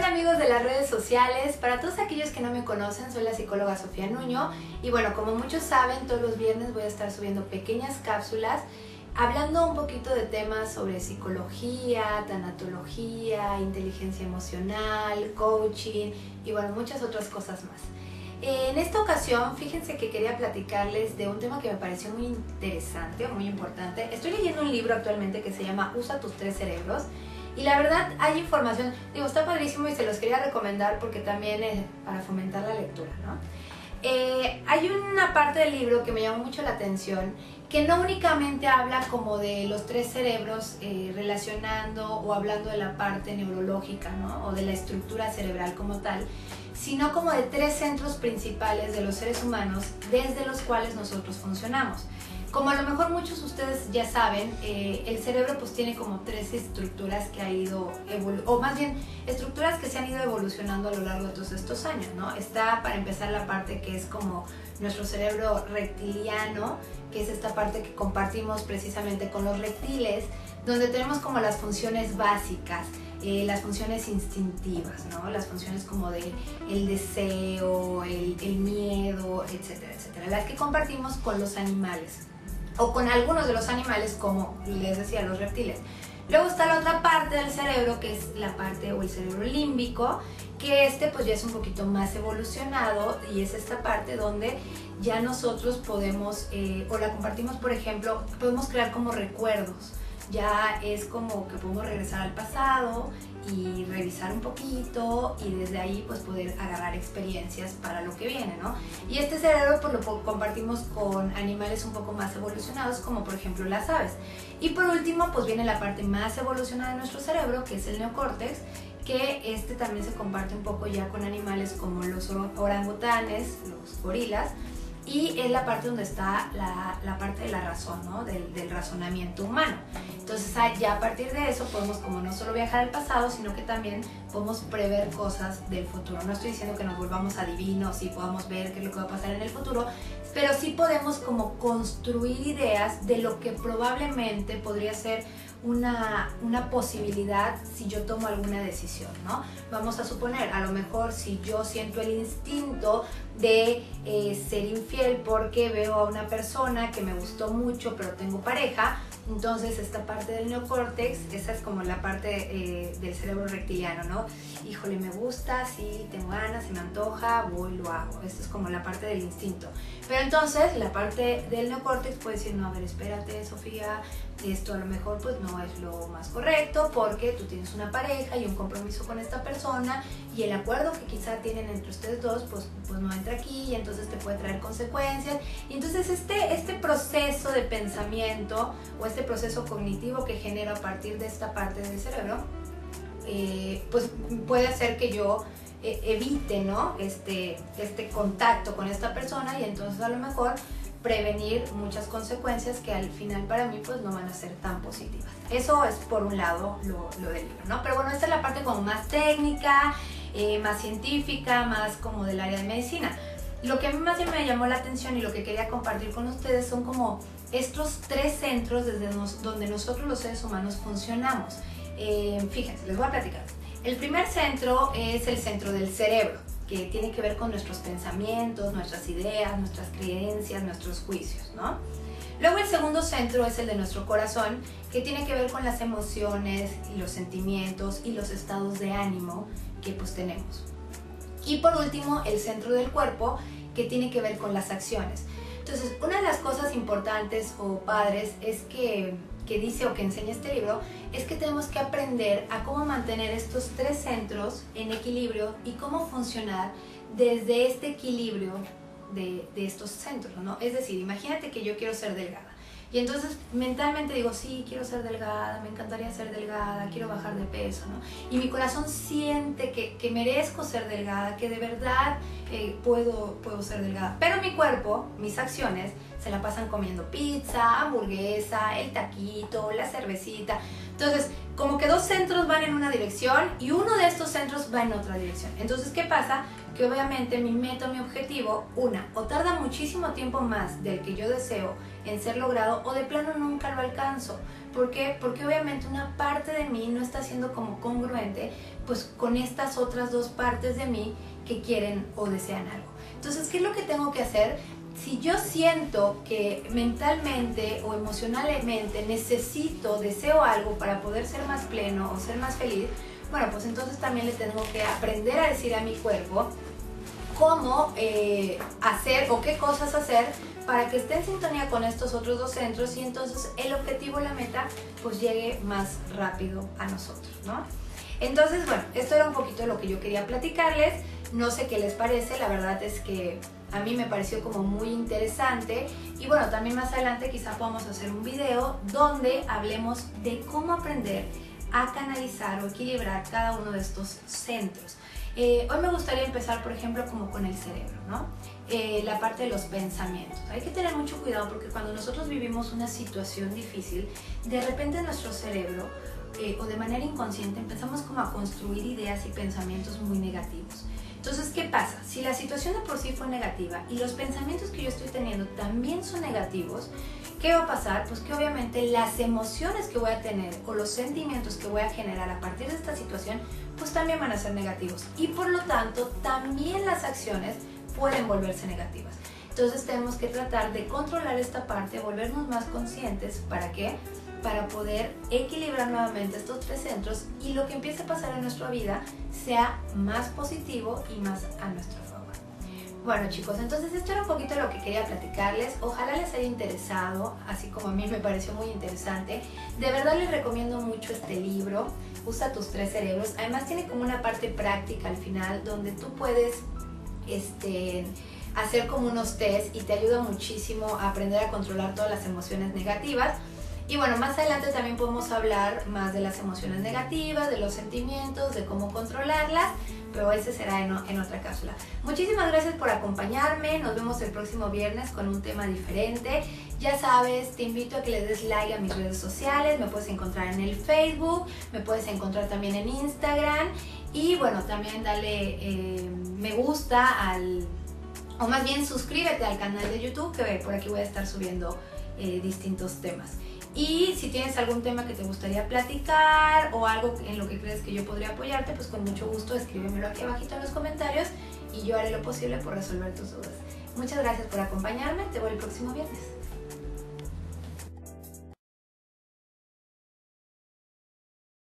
amigos de las redes sociales, para todos aquellos que no me conocen, soy la psicóloga Sofía Nuño y bueno, como muchos saben, todos los viernes voy a estar subiendo pequeñas cápsulas hablando un poquito de temas sobre psicología, tanatología, inteligencia emocional, coaching y bueno, muchas otras cosas más. En esta ocasión, fíjense que quería platicarles de un tema que me pareció muy interesante, muy importante. Estoy leyendo un libro actualmente que se llama Usa tus tres cerebros. Y la verdad hay información, digo, está padrísimo y se los quería recomendar porque también es para fomentar la lectura, ¿no? Hay una parte del libro que me llamó mucho la atención, que no únicamente habla como de los tres cerebros relacionando o hablando de la parte neurológica, ¿no? O de la estructura cerebral como tal, sino como de tres centros principales de los seres humanos desde los cuales nosotros funcionamos. Como a lo mejor muchos de ustedes ya saben, el cerebro pues tiene como tres estructuras que ha ido, o más bien estructuras que se han ido evolucionando a lo largo de todos estos años, ¿no? Está para empezar la parte que es como nuestro cerebro reptiliano, que es esta parte que compartimos precisamente con los reptiles, donde tenemos como las funciones básicas, las funciones instintivas, ¿no? Las funciones como de el deseo, el miedo, etcétera, etcétera, las que compartimos con los animales o con algunos de los animales, como les decía, los reptiles. Luego está la otra parte del cerebro, que es la parte o el cerebro límbico, que pues ya es un poquito más evolucionado y es esta parte donde ya nosotros podemos, o la compartimos, por ejemplo, podemos crear como recuerdos. Ya es como que podemos regresar al pasado y revisar un poquito y desde ahí pues poder agarrar experiencias para lo que viene, ¿no? Y este cerebro pues lo compartimos con animales un poco más evolucionados, como por ejemplo las aves. Y por último pues viene la parte más evolucionada de nuestro cerebro, que es el neocórtex, que también se comparte un poco ya con animales como los orangutanes, los gorilas, y es la parte donde está la parte de la razón, ¿no? Del razonamiento humano. Entonces ya a partir de eso podemos como no solo viajar al pasado, sino que también podemos prever cosas del futuro. No estoy diciendo que nos volvamos adivinos y podamos ver qué es lo que va a pasar en el futuro, pero sí podemos como construir ideas de lo que probablemente podría ser una posibilidad si yo tomo alguna decisión, ¿no? Vamos a suponer, a lo mejor si yo siento el instinto de ser infiel porque veo a una persona que me gustó mucho pero tengo pareja, entonces esta parte del neocórtex, esa es como la parte del cerebro reptiliano, ¿no? Híjole, me gusta, sí, tengo ganas, se me antoja, voy, lo hago. Esto es como la parte del instinto. Pero entonces la parte del neocórtex puede decir, no, a ver, espérate, Sofía, esto a lo mejor pues no es lo más correcto porque tú tienes una pareja y un compromiso con esta persona y el acuerdo que quizá tienen entre ustedes dos pues no entra aquí y entonces te puede traer consecuencias. Y entonces este proceso de pensamiento o este proceso cognitivo que genera a partir de esta parte del cerebro pues puede hacer que yo evite, ¿no? este contacto con esta persona y entonces a lo mejor prevenir muchas consecuencias que al final para mí pues no van a ser tan positivas. Eso es por un lado lo del libro, ¿no? Pero bueno, esta es la parte como más técnica, más científica, más como del área de medicina. Lo que a mí más bien me llamó la atención y lo que quería compartir con ustedes son como estos tres centros desde donde nosotros los seres humanos funcionamos. Fíjense, les voy a platicar. El primer centro es el centro del cerebro, que tiene que ver con nuestros pensamientos, nuestras ideas, nuestras creencias, nuestros juicios, ¿no? Luego el segundo centro es el de nuestro corazón, que tiene que ver con las emociones y los sentimientos y los estados de ánimo que pues tenemos. Y por último, el centro del cuerpo, que tiene que ver con las acciones. Entonces, una de las cosas importantes o padres es que dice o que enseña este libro es que tenemos que aprender a cómo mantener estos tres centros en equilibrio y cómo funcionar desde este equilibrio de estos centros, ¿no? Es decir, imagínate que yo quiero ser delgada y entonces mentalmente digo, sí, quiero ser delgada, me encantaría ser delgada, quiero bajar de peso, ¿no? Y mi corazón siente que merezco ser delgada, que de verdad puedo ser delgada, pero mi cuerpo, mis acciones, se la pasan comiendo pizza, hamburguesa, el taquito, la cervecita. Entonces, como que dos centros van en una dirección y uno de estos centros va en otra dirección. Entonces, ¿qué pasa? Que obviamente mi meta, mi objetivo, o tarda muchísimo tiempo más del que yo deseo en ser logrado o de plano nunca lo alcanzo. ¿Por qué? Porque obviamente una parte de mí no está siendo como congruente pues con estas otras dos partes de mí que quieren o desean algo. Entonces, ¿qué es lo que tengo que hacer? Si yo siento que mentalmente o emocionalmente deseo algo para poder ser más pleno o ser más feliz, bueno, pues entonces también le tengo que aprender a decir a mi cuerpo cómo hacer o qué cosas hacer para que esté en sintonía con estos otros dos centros y entonces el objetivo, la meta, pues llegue más rápido a nosotros, ¿no? Entonces, bueno, esto era un poquito lo que yo quería platicarles. No sé qué les parece, la verdad es que a mí me pareció como muy interesante y bueno, también más adelante quizá podamos hacer un video donde hablemos de cómo aprender a canalizar o equilibrar cada uno de estos centros. Hoy me gustaría empezar, por ejemplo, como con el cerebro, ¿no? La parte de los pensamientos. Hay que tener mucho cuidado porque cuando nosotros vivimos una situación difícil, de repente nuestro cerebro o de manera inconsciente empezamos como a construir ideas y pensamientos muy negativos. Entonces, ¿qué pasa? Si la situación de por sí fue negativa y los pensamientos que yo estoy teniendo también son negativos, ¿qué va a pasar? Pues que obviamente las emociones que voy a tener o los sentimientos que voy a generar a partir de esta situación, pues también van a ser negativos. Y por lo tanto, también las acciones pueden volverse negativas. Entonces tenemos que tratar de controlar esta parte, volvernos más conscientes. ¿Para qué? Para poder equilibrar nuevamente estos tres centros y lo que empiece a pasar en nuestra vida sea más positivo y más a nuestro favor. Bueno, chicos, entonces esto era un poquito lo que quería platicarles. Ojalá les haya interesado, así como a mí me pareció muy interesante. De verdad les recomiendo mucho este libro, Usa tus tres cerebros. Además tiene como una parte práctica al final donde tú puedes hacer como unos test y te ayuda muchísimo a aprender a controlar todas las emociones negativas. Y bueno, más adelante también podemos hablar más de las emociones negativas, de los sentimientos, de cómo controlarlas, pero ese será en otra cápsula. Muchísimas gracias por acompañarme, nos vemos el próximo viernes con un tema diferente. Ya sabes, te invito a que le des like a mis redes sociales, me puedes encontrar en el Facebook, me puedes encontrar también en Instagram y bueno, también dale me gusta o más bien suscríbete al canal de YouTube, que por aquí voy a estar subiendo distintos temas. Y si tienes algún tema que te gustaría platicar o algo en lo que crees que yo podría apoyarte, pues con mucho gusto escríbemelo aquí abajito en los comentarios y yo haré lo posible por resolver tus dudas. Muchas gracias por acompañarme, te veo el próximo viernes.